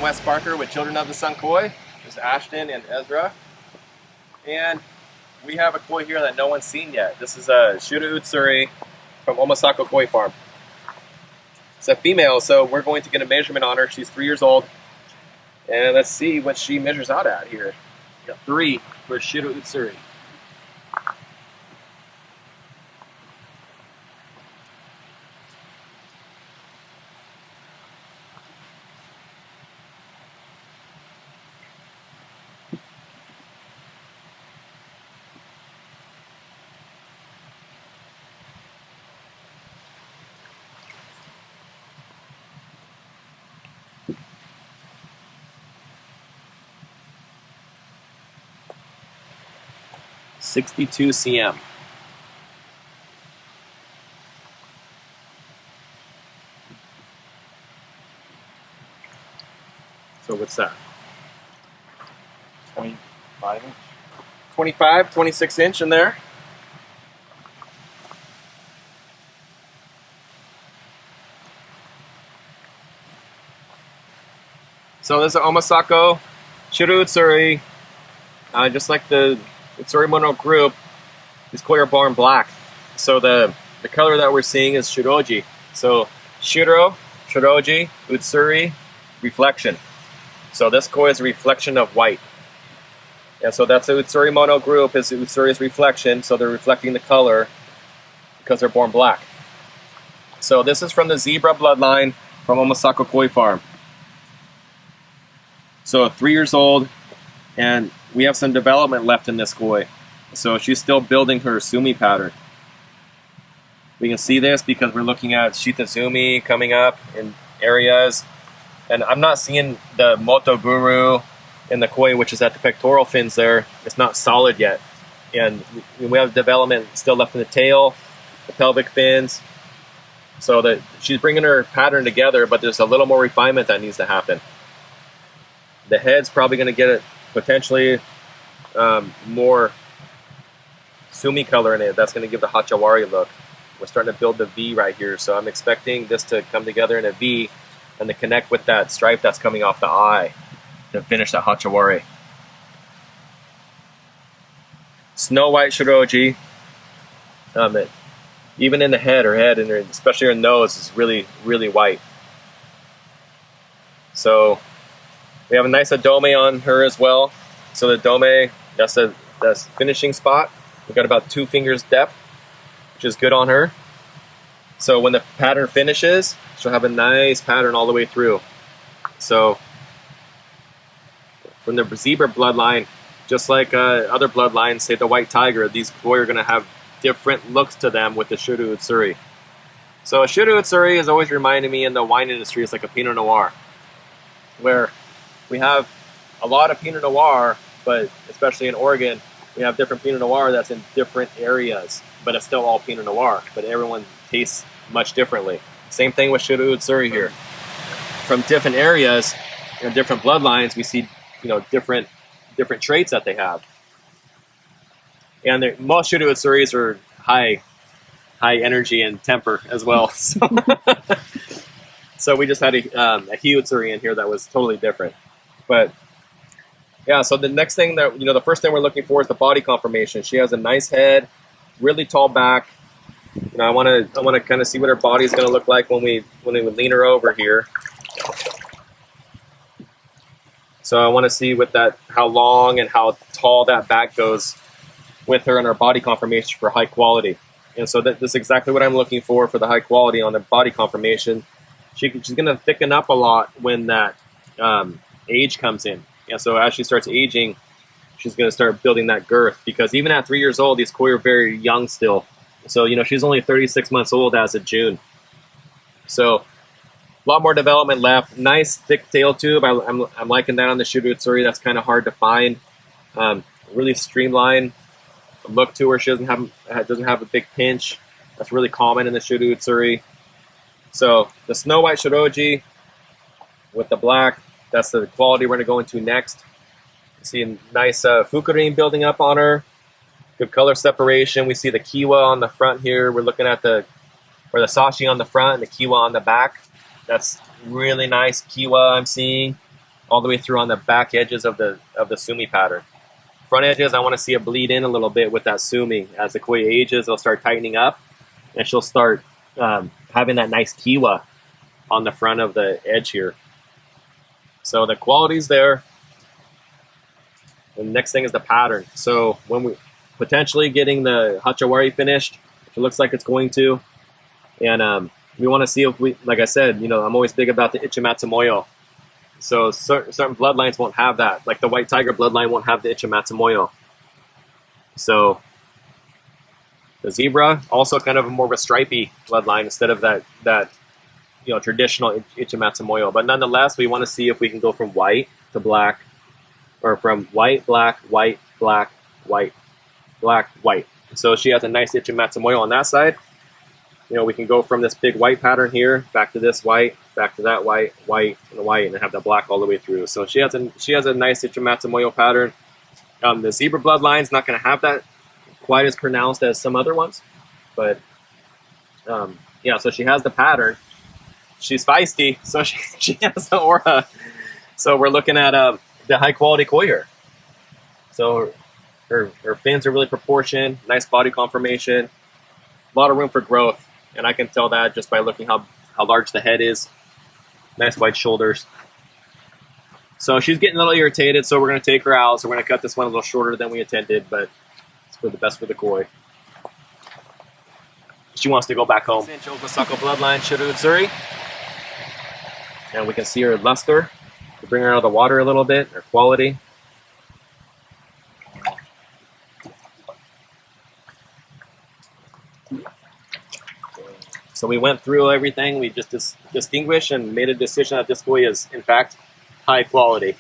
Wes Parker with Children of the Sun Koi. There's Ashton and Ezra. And we have a koi here that no one's seen yet. This is a Shiro Utsuri from Omosako Koi Farm. It's a female, so we're going to get a measurement on her. She's 3 years old. And let's see what she measures out at here. We got 3 for Shiro Utsuri. .62 cm. So what's that? 25 inch? 25, 26 inch in there. So this is Omosako Shiro Utsuri. Just like the Utsuri Mono group, these koi are born black. So the color that we're seeing is shiroji. So shiro, shiroji, utsuri, reflection. So this koi is a reflection of white. And so that's the Utsuri Mono group, is Utsuri's reflection. So they're reflecting the color because they're born black. So this is from the zebra bloodline from Omosako Koi Farm. So 3 years old, and we have some development left in this koi. So she's still building her sumi pattern. We can see this because we're looking at shitazumi coming up in areas. And I'm not seeing the moto guru in the koi, which is at the pectoral fins there. It's not solid yet. And we have development still left in the tail, the pelvic fins. So that she's bringing her pattern together, but there's a little more refinement that needs to happen. The head's probably going to get it potentially more sumi color in it. That's going to give the hachawari look. We're starting to build the V right here, so I'm expecting this to come together in a V and to connect with that stripe that's coming off the eye to finish that hachawari. Snow White Shiroji. Even in the head, her head and especially her nose is really, really white. So we have a nice adome on her as well. So the dome, that's the finishing spot. We've got about 2 fingers depth, which is good on her. So when the pattern finishes, she'll have a nice pattern all the way through. So from the zebra bloodline, just like other bloodlines, say the white tiger, these koi are going to have different looks to them with the Shiro Utsuri. So a Shiro Utsuri has always reminded me in the wine industry, it's like a Pinot Noir, where we have a lot of Pinot Noir, but especially in Oregon, we have different Pinot Noir that's in different areas, but it's still all Pinot Noir, but everyone tastes much differently. Same thing with Shiro Utsuri here. From different areas and different bloodlines, we see, different traits that they have. And most Shiro Utsuris are high energy and temper as well. So we just had a Hi Utsuri in here that was totally different. But yeah, so the next thing that, the first thing we're looking for is the body conformation. She has a nice head, really tall back. I want to kind of see what her body is going to look like when we lean her over here. So I want to see how long and how tall that back goes with her and her body conformation for high quality. And so this is exactly what I'm looking for the high quality on the body conformation. She's going to thicken up a lot when that age comes in. And so as she starts aging, she's going to start building that girth, because even at 3 years old, these koi are very young still. So, she's only 36 months old as of June. So a lot more development left. Nice thick tail tube. I'm liking that on the Shiro Utsuri. That's kind of hard to find. Really streamlined look to her. She doesn't have a big pinch. That's really common in the Shiro Utsuri. So the Snow White Shiroji with the black, that's the quality we're going to go into next. You see a nice fukurin building up on her. Good color separation. We see the kiwa on the front here. We're looking at the sashi on the front and the kiwa on the back. That's really nice kiwa I'm seeing. all the way through on the back edges of the sumi pattern. Front edges, I want to see it bleed in a little bit with that sumi. As the koi ages, it'll start tightening up, and she'll start having that nice kiwa on the front of the edge here. So the quality's there. And the next thing is the pattern. So when we potentially getting the hachawari finished, it looks like it's going to, and we want to see if we, like I said, you know, I'm always big about the ichimatsu moyo. So certain bloodlines won't have that. Like the white tiger bloodline won't have the ichimatsu moyo. So the zebra, also kind of more of a stripy bloodline instead of that you know, traditional ichimatsu moyo. But nonetheless, we want to see if we can go from white to black, or from white, black, white, black, white, black, white. So she has a nice ichimatsu moyo on that side. You know, we can go from this big white pattern here back to this white, back to that white, white, and white, and have that black all the way through. So she has a nice ichimatsu moyo pattern. The zebra bloodline's not going to have that quite as pronounced as some other ones, but yeah. So she has the pattern. She's feisty, so she has the aura. So we're looking at the high quality koi here. So her fins are really proportioned, nice body conformation, a lot of room for growth. And I can tell that just by looking how large the head is. Nice wide shoulders. So she's getting a little irritated, so we're going to take her out. So we're going to cut this one a little shorter than we intended, but it's for the best for the koi. She wants to go back home. Omosako Bloodline Shiro Utsuri. And we can see her luster. To bring her out of the water a little bit, her quality. So we went through everything. We just distinguished and made a decision that this koi is, in fact, high quality.